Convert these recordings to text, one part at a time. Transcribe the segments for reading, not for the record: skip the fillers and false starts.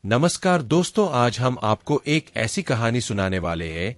नमस्कार दोस्तों, आज हम आपको एक ऐसी कहानी सुनाने वाले हैं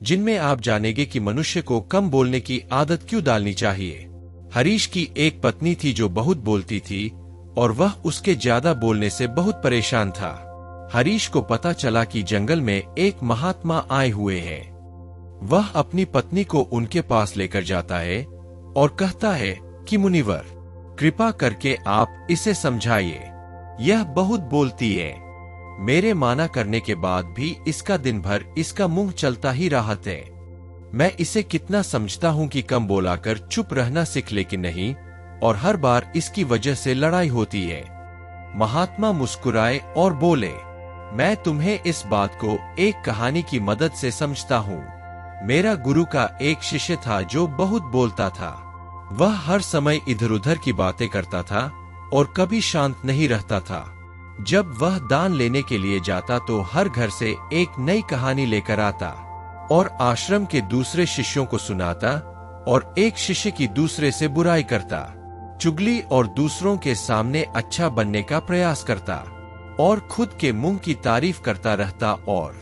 जिनमें आप जानेंगे कि मनुष्य को कम बोलने की आदत क्यों डालनी चाहिए। हरीश की एक पत्नी थी जो बहुत बोलती थी और वह उसके ज्यादा बोलने से बहुत परेशान था। हरीश को पता चला कि जंगल में एक महात्मा आए हुए हैं। वह अपनी पत्नी को उनके पास लेकर जाता है और कहता है कि मुनिवर, कृपा करके आप इसे समझाइए, यह बहुत बोलती है। मेरे माना करने के बाद भी इसका दिन भर इसका मुंह चलता ही रहता है। मैं इसे कितना समझता हूँ कि कम बोलाकर चुप रहना सीख, लेकिन नहीं, और हर बार इसकी वजह से लड़ाई होती है। महात्मा मुस्कुराए और बोले, मैं तुम्हें इस बात को एक कहानी की मदद से समझता हूँ। मेरा गुरु का एक शिष्य था जो बहुत बोलता था। वह हर समय इधर उधर की बातें करता था और कभी शांत नहीं रहता था। जब वह दान लेने के लिए जाता तो हर घर से एक नई कहानी लेकर आता और आश्रम के दूसरे शिष्यों को सुनाता और एक शिष्य की दूसरे से बुराई करता, चुगली और दूसरों के सामने अच्छा बनने का प्रयास करता और खुद के मुंह की तारीफ करता रहता और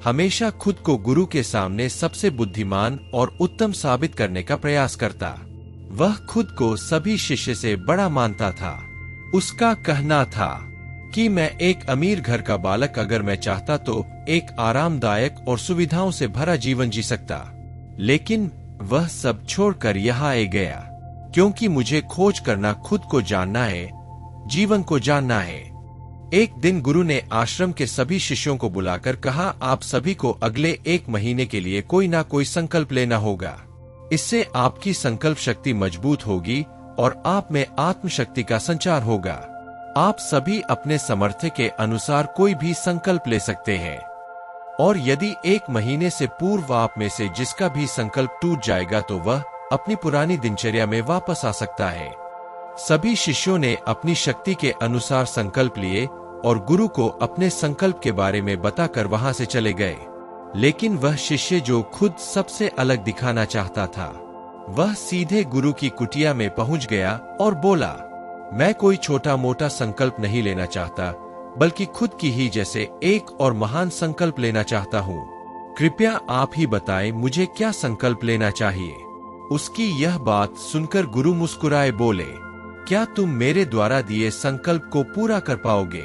हमेशा खुद को गुरु के सामने सबसे बुद्धिमान और उत्तम साबित करने का प्रयास करता। वह खुद को सभी शिष्य से बड़ा मानता था। उसका कहना था कि मैं एक अमीर घर का बालक, अगर मैं चाहता तो एक आरामदायक और सुविधाओं से भरा जीवन जी सकता, लेकिन वह सब छोड़कर यहाँ आ गया क्योंकि मुझे खोज करना, खुद को जानना है, जीवन को जानना है। एक दिन गुरु ने आश्रम के सभी शिष्यों को बुलाकर कहा, आप सभी को अगले 1 महीने के लिए कोई ना कोई संकल्प लेना होगा। इससे आपकी संकल्प शक्ति मजबूत होगी और आप में आत्मशक्ति का संचार होगा। आप सभी अपने सामर्थ्य के अनुसार कोई भी संकल्प ले सकते हैं और यदि 1 महीने से पूर्व आप में से जिसका भी संकल्प टूट जाएगा तो वह अपनी पुरानी दिनचर्या में वापस आ सकता है। सभी शिष्यों ने अपनी शक्ति के अनुसार संकल्प लिए और गुरु को अपने संकल्प के बारे में बताकर वहां से चले गए। लेकिन वह शिष्य जो खुद सबसे अलग दिखाना चाहता था, वह सीधे गुरु की कुटिया में पहुंच गया और बोला, मैं कोई छोटा मोटा संकल्प नहीं लेना चाहता, बल्कि खुद की ही जैसे एक और महान संकल्प लेना चाहता हूँ। कृपया आप ही बताएं मुझे क्या संकल्प लेना चाहिए। उसकी यह बात सुनकर गुरु मुस्कुराए बोले, क्या तुम मेरे द्वारा दिए संकल्प को पूरा कर पाओगे?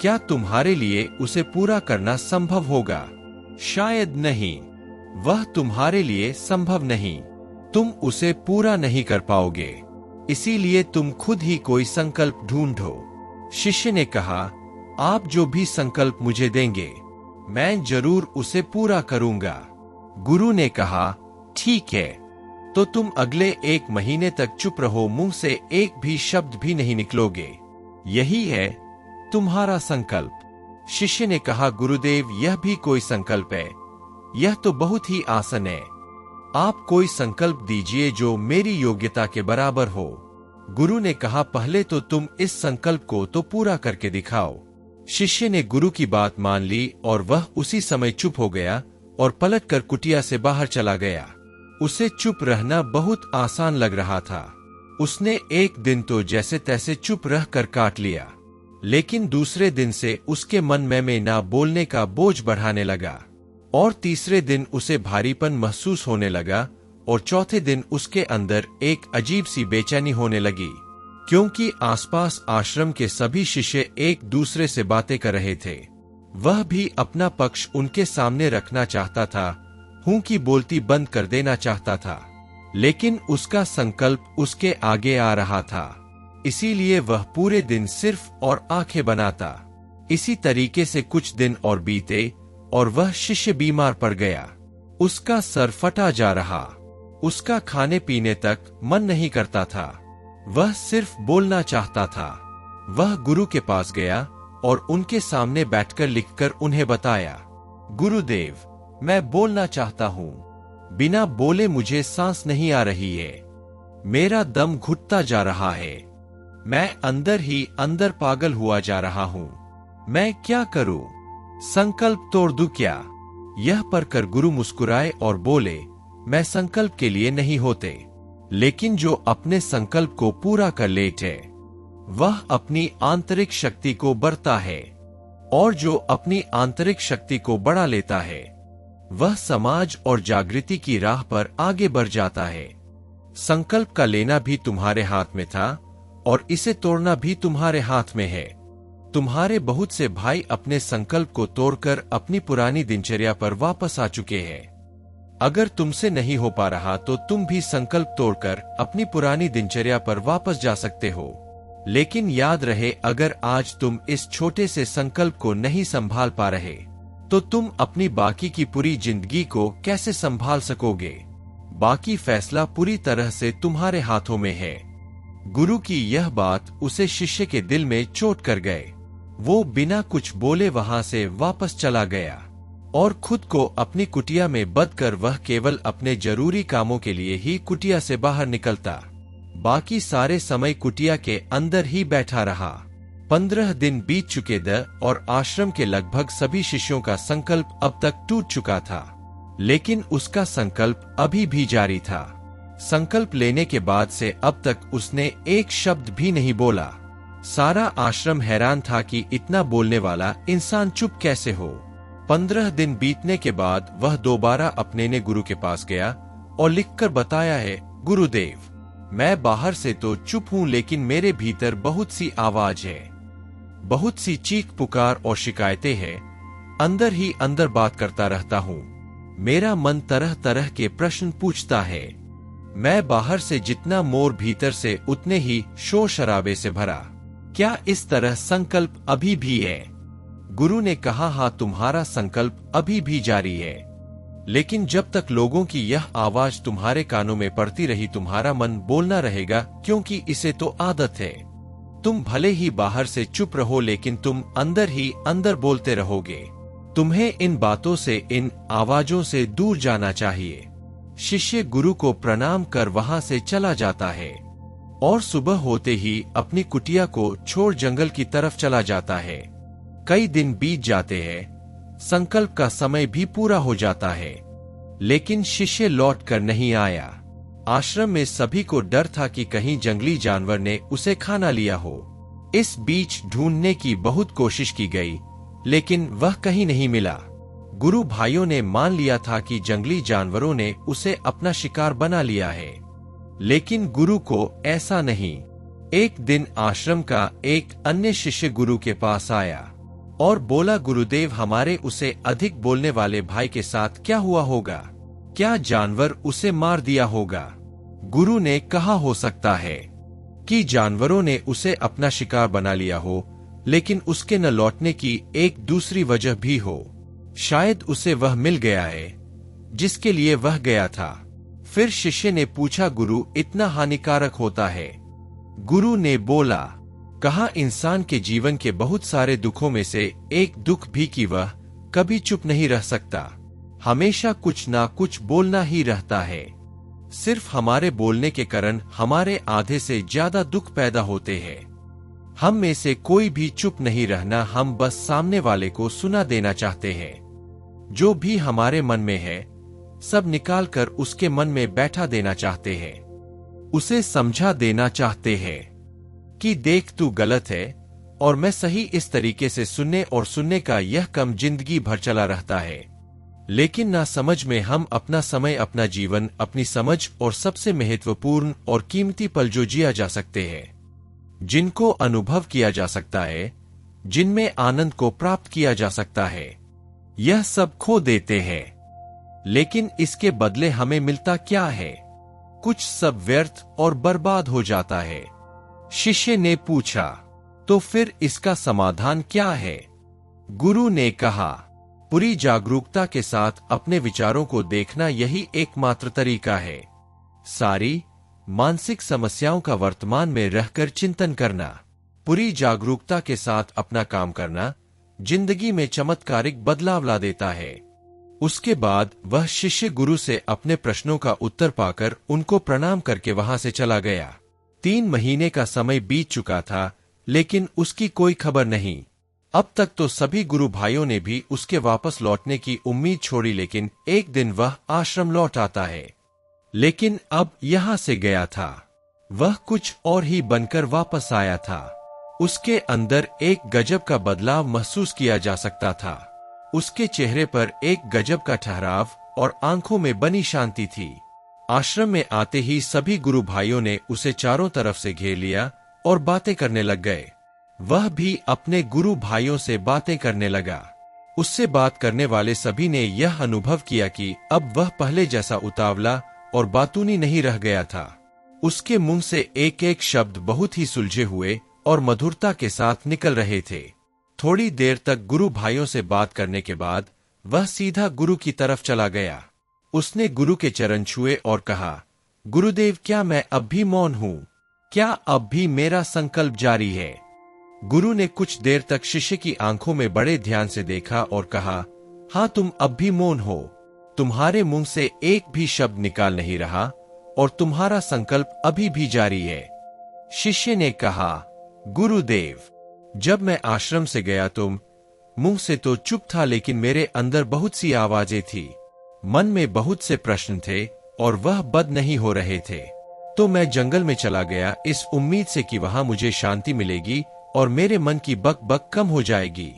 क्या तुम्हारे लिए उसे पूरा करना संभव होगा? शायद नहीं। वह तुम्हारे लिए संभव नहीं। तुम उसे पूरा नहीं कर पाओगे, इसीलिए तुम खुद ही कोई संकल्प ढूंढो। शिष्य ने कहा, आप जो भी संकल्प मुझे देंगे मैं जरूर उसे पूरा करूंगा। गुरु ने कहा, ठीक है, तो तुम अगले 1 महीने तक चुप रहो, मुंह से एक भी शब्द भी नहीं निकलोगे। यही है तुम्हारा संकल्प। शिष्य ने कहा, गुरुदेव, यह भी कोई संकल्प है? यह तो बहुत ही आसान है। आप कोई संकल्प दीजिए जो मेरी योग्यता के बराबर हो। गुरु ने कहा, पहले तो तुम इस संकल्प को तो पूरा करके दिखाओ। शिष्य ने गुरु की बात मान ली और वह उसी समय चुप हो गया और पलटकर कुटिया से बाहर चला गया। उसे चुप रहना बहुत आसान लग रहा था। उसने एक दिन तो जैसे तैसे चुप रहकर काट लिया, लेकिन दूसरे दिन से उसके मन में ना बोलने का बोझ बढ़ाने लगा और तीसरे दिन उसे भारीपन महसूस होने लगा और चौथे दिन उसके अंदर एक अजीब सी बेचैनी होने लगी, क्योंकि आसपास आश्रम के सभी शिष्य एक दूसरे से बातें कर रहे थे। वह भी अपना पक्ष उनके सामने रखना चाहता था, हूं की बोलती बंद कर देना चाहता था, लेकिन उसका संकल्प उसके आगे आ रहा था, इसीलिए वह पूरे दिन सिर्फ और आंखें बनाता। इसी तरीके से कुछ दिन और बीते और वह शिष्य बीमार पड़ गया। उसका सर फटा जा रहा, उसका खाने पीने तक मन नहीं करता था, वह सिर्फ बोलना चाहता था। वह गुरु के पास गया और उनके सामने बैठकर लिखकर उन्हें बताया, गुरुदेव, मैं बोलना चाहता हूँ, बिना बोले मुझे सांस नहीं आ रही है, मेरा दम घुटता जा रहा है, मैं अंदर ही अंदर पागल हुआ जा रहा हूँ, मैं क्या करूँ? संकल्प तोड़ दूं क्या? यह पढ़कर गुरु मुस्कुराए और बोले, मैं संकल्प के लिए नहीं होते, लेकिन जो अपने संकल्प को पूरा कर लेते वह अपनी आंतरिक शक्ति को बढ़ता है और जो अपनी आंतरिक शक्ति को बढ़ा लेता है वह समाज और जागृति की राह पर आगे बढ़ जाता है। संकल्प का लेना भी तुम्हारे हाथ में था और इसे तोड़ना भी तुम्हारे हाथ में है। तुम्हारे बहुत से भाई अपने संकल्प को तोड़कर अपनी पुरानी दिनचर्या पर वापस आ चुके हैं। अगर तुमसे नहीं हो पा रहा तो तुम भी संकल्प तोड़कर अपनी पुरानी दिनचर्या पर वापस जा सकते हो। लेकिन याद रहे, अगर आज तुम इस छोटे से संकल्प को नहीं संभाल पा रहे तो तुम अपनी बाकी की पूरी जिंदगी को कैसे संभाल सकोगे? बाकी फैसला पूरी तरह से तुम्हारे हाथों में है। गुरु की यह बात उसे शिष्य के दिल में चोट कर गए। वो बिना कुछ बोले वहां से वापस चला गया और खुद को अपनी कुटिया में बंद कर वह केवल अपने जरूरी कामों के लिए ही कुटिया से बाहर निकलता। बाकी सारे समय कुटिया के अंदर ही बैठा रहा। 15 दिन बीत चुके थे और आश्रम के लगभग सभी शिष्यों का संकल्प अब तक टूट चुका था, लेकिन उसका संकल्प अभी भी जारी था। संकल्प लेने के बाद से अब तक उसने एक शब्द भी नहीं बोला। सारा आश्रम हैरान था कि इतना बोलने वाला इंसान चुप कैसे हो। 15 दिन बीतने के बाद वह दोबारा अपने ने गुरु के पास गया और लिखकर बताया है, गुरुदेव, मैं बाहर से तो चुप हूं लेकिन मेरे भीतर बहुत सी आवाज है, बहुत सी चीख पुकार और शिकायतें हैं। अंदर ही अंदर बात करता रहता हूं। मेरा मन तरह तरह के प्रश्न पूछता है। मैं बाहर से जितना मोर भीतर से उतने ही शोर शराबे से भरा। क्या इस तरह संकल्प अभी भी है? गुरु ने कहा, हाँ, तुम्हारा संकल्प अभी भी जारी है, लेकिन जब तक लोगों की यह आवाज तुम्हारे कानों में पड़ती रही तुम्हारा मन बोलना रहेगा, क्योंकि इसे तो आदत है। तुम भले ही बाहर से चुप रहो लेकिन तुम अंदर ही अंदर बोलते रहोगे। तुम्हें इन बातों से, इन आवाजों से दूर जाना चाहिए। शिष्य गुरु को प्रणाम कर वहां से चला जाता है और सुबह होते ही अपनी कुटिया को छोड़ जंगल की तरफ चला जाता है। कई दिन बीत जाते हैं, संकल्प का समय भी पूरा हो जाता है, लेकिन शिष्य लौट कर नहीं आया। आश्रम में सभी को डर था कि कहीं जंगली जानवर ने उसे खाना लिया हो। इस बीच ढूंढने की बहुत कोशिश की गई, लेकिन वह कहीं नहीं मिला। गुरु भाइयों ने मान लिया था कि जंगली जानवरों ने उसे अपना शिकार बना लिया है, लेकिन गुरु को ऐसा नहीं। एक दिन आश्रम का एक अन्य शिष्य गुरु के पास आया और बोला, गुरुदेव, हमारे उसे अधिक बोलने वाले भाई के साथ क्या हुआ होगा? क्या जानवर उसे मार दिया होगा? गुरु ने कहा, हो सकता है कि जानवरों ने उसे अपना शिकार बना लिया हो, लेकिन उसके न लौटने की एक दूसरी वजह भी हो। शायद उसे वह मिल गया है जिसके लिए वह गया था। फिर शिष्य ने पूछा, गुरु, इतना हानिकारक होता है? गुरु ने बोला, कहा, इंसान के जीवन के बहुत सारे दुखों में से एक दुख भी कि वह कभी चुप नहीं रह सकता, हमेशा कुछ ना कुछ बोलना ही रहता है। सिर्फ हमारे बोलने के कारण हमारे आधे से ज्यादा दुख पैदा होते हैं। हम में से कोई भी चुप नहीं रहना, हम बस सामने वाले को सुना देना चाहते हैं। जो भी हमारे मन में है सब निकाल कर उसके मन में बैठा देना चाहते हैं। उसे समझा देना चाहते हैं कि देख, तू गलत है और मैं सही। इस तरीके से सुनने और सुनने का यह कम जिंदगी भर चला रहता है, लेकिन ना समझ में हम अपना समय, अपना जीवन, अपनी समझ और सबसे महत्वपूर्ण और कीमती पल जो जिया जा सकते हैं, जिनको अनुभव किया जा सकता है, जिनमें आनंद को प्राप्त किया जा सकता है, यह सब खो देते हैं। लेकिन इसके बदले हमें मिलता क्या है? कुछ सब व्यर्थ और बर्बाद हो जाता है। शिष्य ने पूछा, तो फिर इसका समाधान क्या है? गुरु ने कहा, पूरी जागरूकता के साथ अपने विचारों को देखना यही एकमात्र तरीका है। सारी मानसिक समस्याओं का वर्तमान में रहकर चिंतन करना, पूरी जागरूकता के साथ अपना काम करना जिंदगी में चमत्कारिक बदलाव ला देता है। उसके बाद वह शिष्य गुरु से अपने प्रश्नों का उत्तर पाकर उनको प्रणाम करके वहां से चला गया। 3 महीने का समय बीत चुका था, लेकिन उसकी कोई खबर नहीं। अब तक तो सभी गुरु भाइयों ने भी उसके वापस लौटने की उम्मीद छोड़ी, लेकिन एक दिन वह आश्रम लौट आता है। लेकिन अब यहां से गया था, वह कुछ और ही बनकर वापस आया था। उसके अंदर एक गजब का बदलाव महसूस किया जा सकता था। उसके चेहरे पर एक गजब का ठहराव और आंखों में बनी शांति थी। आश्रम में आते ही सभी गुरु भाइयों ने उसे चारों तरफ से घेर लिया और बातें करने लग गए। वह भी अपने गुरु भाइयों से बातें करने लगा। उससे बात करने वाले सभी ने यह अनुभव किया कि अब वह पहले जैसा उतावला और बातूनी नहीं रह गया था। उसके मुंह से एक एक शब्द बहुत ही सुलझे हुए और मधुरता के साथ निकल रहे थे। थोड़ी देर तक गुरु भाइयों से बात करने के बाद वह सीधा गुरु की तरफ चला गया। उसने गुरु के चरण छुए और कहा, गुरुदेव, क्या मैं अब भी मौन हूं? क्या अब भी मेरा संकल्प जारी है? गुरु ने कुछ देर तक शिष्य की आंखों में बड़े ध्यान से देखा और कहा, हाँ, तुम अब भी मौन हो। तुम्हारे मुंह से एक भी शब्द निकाल नहीं रहा और तुम्हारा संकल्प अभी भी जारी है। शिष्य ने कहा, गुरुदेव, जब मैं आश्रम से गया तुम मुंह से तो चुप था, लेकिन मेरे अंदर बहुत सी आवाजें थी। मन में बहुत से प्रश्न थे और वह बंद नहीं हो रहे थे। तो मैं जंगल में चला गया इस उम्मीद से कि वहां मुझे शांति मिलेगी और मेरे मन की बक बक कम हो जाएगी।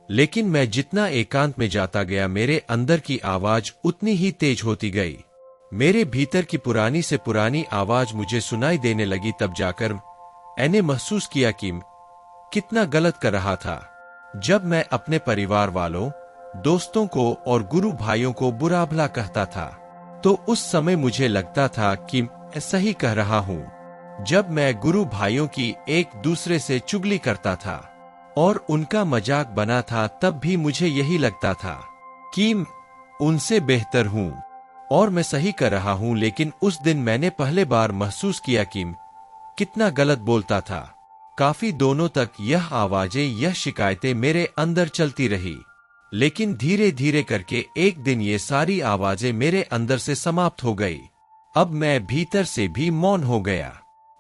लेकिन मैं जितना एकांत में जाता गया, मेरे अंदर की आवाज उतनी ही तेज होती गई। मेरे भीतर की पुरानी से पुरानी आवाज मुझे सुनाई देने लगी। तब जाकर मैंने महसूस किया कि कितना गलत कर रहा था। जब मैं अपने परिवार वालों, दोस्तों को और गुरु भाइयों को बुरा भला कहता था, तो उस समय मुझे लगता था कि मैं सही कह रहा हूं। जब मैं गुरु भाइयों की एक दूसरे से चुगली करता था और उनका मजाक बना था, तब भी मुझे यही लगता था कि उनसे बेहतर हूं और मैं सही कर रहा हूं। लेकिन उस दिन मैंने पहले बार महसूस किया कि कितना गलत बोलता था। काफी दिनों तक यह आवाजें, यह शिकायतें मेरे अंदर चलती रही। लेकिन धीरे धीरे करके एक दिन ये सारी आवाजें मेरे अंदर से समाप्त हो गई। अब मैं भीतर से भी मौन हो गया।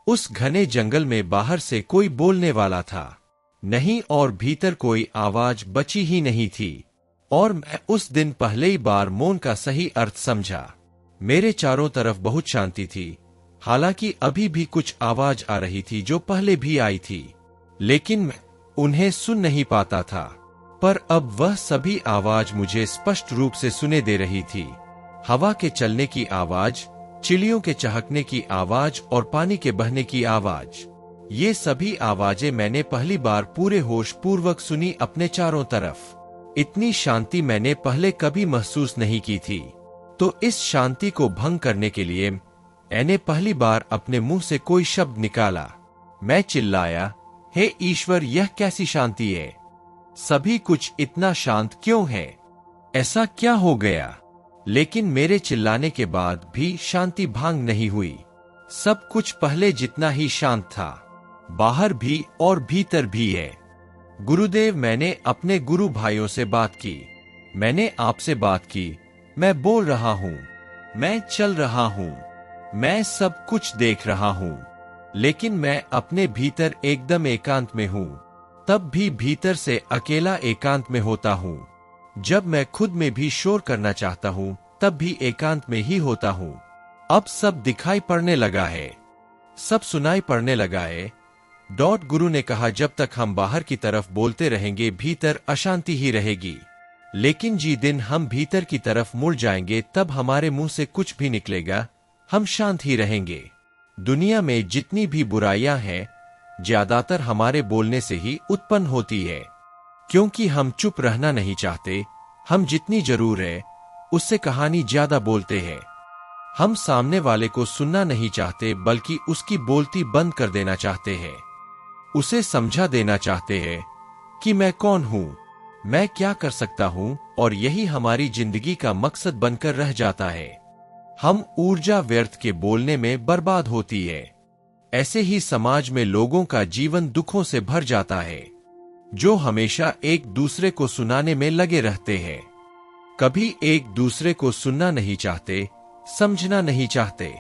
उस घने जंगल में बाहर से कोई बोलने वाला था नहीं और भीतर कोई आवाज बची ही नहीं थी। और मैं उस दिन पहले ही बार मौन का सही अर्थ समझा। मेरे चारों तरफ बहुत शांति थी। हालांकि अभी भी कुछ आवाज आ रही थी जो पहले भी आई थी, लेकिन मैं उन्हें सुन नहीं पाता था। पर अब वह सभी आवाज मुझे स्पष्ट रूप से सुने दे रही थी। हवा के चलने की आवाज, चिड़ियों के चहकने की आवाज और पानी के बहने की आवाज, ये सभी आवाजें मैंने पहली बार पूरे होश पूर्वक सुनी अपने चारों तरफ। इतनी शांति मैंने पहले कभी महसूस नहीं की थी। तो इस शांति को भंग करने के लिए मैंने पहली बार अपने मुंह से कोई शब्द निकाला। मैं चिल्लाया, हे ईश्वर, यह कैसी शांति है? सभी कुछ इतना शांत क्यों है? ऐसा क्या हो गया? लेकिन मेरे चिल्लाने के बाद भी शांति भंग नहीं हुई। सब कुछ पहले जितना ही शांत था, बाहर भी और भीतर भी है। गुरुदेव, मैंने अपने गुरु भाइयों से बात की, मैंने आपसे बात की। मैं बोल रहा हूँ, मैं चल रहा हूँ, मैं सब कुछ देख रहा हूँ, लेकिन मैं अपने भीतर एकदम एकांत में हूँ। तब भी भीतर से अकेला एकांत में होता हूँ। जब मैं खुद में भी शोर करना चाहता हूँ, तब भी एकांत में ही होता हूँ। अब सब दिखाई पड़ने लगा है, सब सुनाई पड़ने लगा है। गुरु ने कहा, जब तक हम बाहर की तरफ बोलते रहेंगे, भीतर अशांति ही रहेगी। लेकिन दिन हम भीतर की तरफ मुड़ जाएंगे, तब हमारे मुंह से कुछ भी निकलेगा, हम शांत ही रहेंगे। दुनिया में जितनी भी बुराइयां हैं, ज्यादातर हमारे बोलने से ही उत्पन्न होती है, क्योंकि हम चुप रहना नहीं चाहते। हम जितनी जरूर है उससे कहानी ज्यादा बोलते हैं। हम सामने वाले को सुनना नहीं चाहते, बल्कि उसकी बोलती बंद कर देना चाहते हैं। उसे समझा देना चाहते हैं कि मैं कौन हूं, मैं क्या कर सकता हूं, और यही हमारी जिंदगी का मकसद बनकर रह जाता है। हम ऊर्जा व्यर्थ के बोलने में बर्बाद होती है। ऐसे ही समाज में लोगों का जीवन दुखों से भर जाता है, जो हमेशा एक दूसरे को सुनाने में लगे रहते हैं। कभी एक दूसरे को सुनना नहीं चाहते, समझना नहीं चाहते।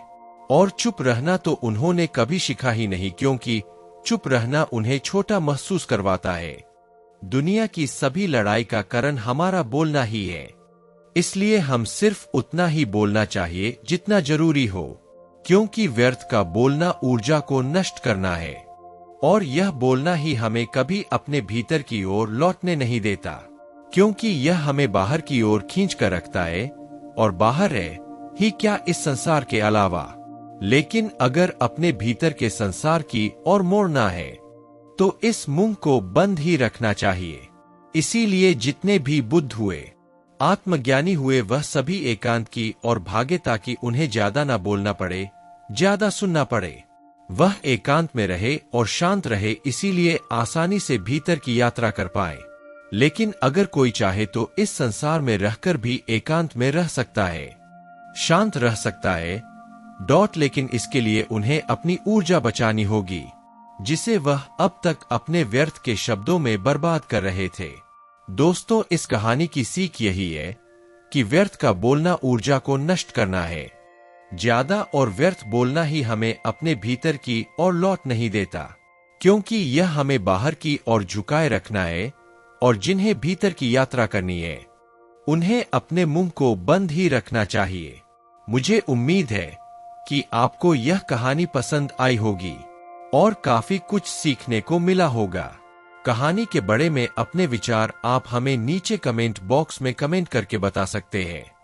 और चुप रहना तो उन्होंने कभी सीखा ही नहीं, क्योंकि चुप रहना उन्हें छोटा महसूस करवाता है। दुनिया की सभी लड़ाई का कारण हमारा बोलना ही है। इसलिए हम सिर्फ उतना ही बोलना चाहिए जितना जरूरी हो, क्योंकि व्यर्थ का बोलना ऊर्जा को नष्ट करना है। और यह बोलना ही हमें कभी अपने भीतर की ओर लौटने नहीं देता, क्योंकि यह हमें बाहर की ओर खींच कर रखता है, और बाहर है ही क्या इस संसार के अलावा। लेकिन अगर अपने भीतर के संसार की ओर मोड़ना है तो इस मुंह को बंद ही रखना चाहिए। इसीलिए जितने भी बुद्ध हुए, आत्मज्ञानी हुए, वह सभी एकांत की और भागे ताकि उन्हें ज्यादा ना बोलना पड़े, ज्यादा सुनना पड़े। वह एकांत में रहे और शांत रहे, इसीलिए आसानी से भीतर की यात्रा कर पाए। लेकिन अगर कोई चाहे तो इस संसार में रहकर भी एकांत में रह सकता है, शांत रह सकता है। लेकिन इसके लिए उन्हें अपनी ऊर्जा बचानी होगी, जिसे वह अब तक अपने व्यर्थ के शब्दों में बर्बाद कर रहे थे। दोस्तों, इस कहानी की सीख यही है कि व्यर्थ का बोलना ऊर्जा को नष्ट करना है। ज्यादा और व्यर्थ बोलना ही हमें अपने भीतर की ओर लौट नहीं देता, क्योंकि यह हमें बाहर की ओर झुकाए रखना है, और जिन्हें भीतर की यात्रा करनी है उन्हें अपने मुंह को बंद ही रखना चाहिए। मुझे उम्मीद है कि आपको यह कहानी पसंद आई होगी और काफी कुछ सीखने को मिला होगा। कहानी के बारे में अपने विचार आप हमें नीचे कमेंट बॉक्स में कमेंट करके बता सकते हैं।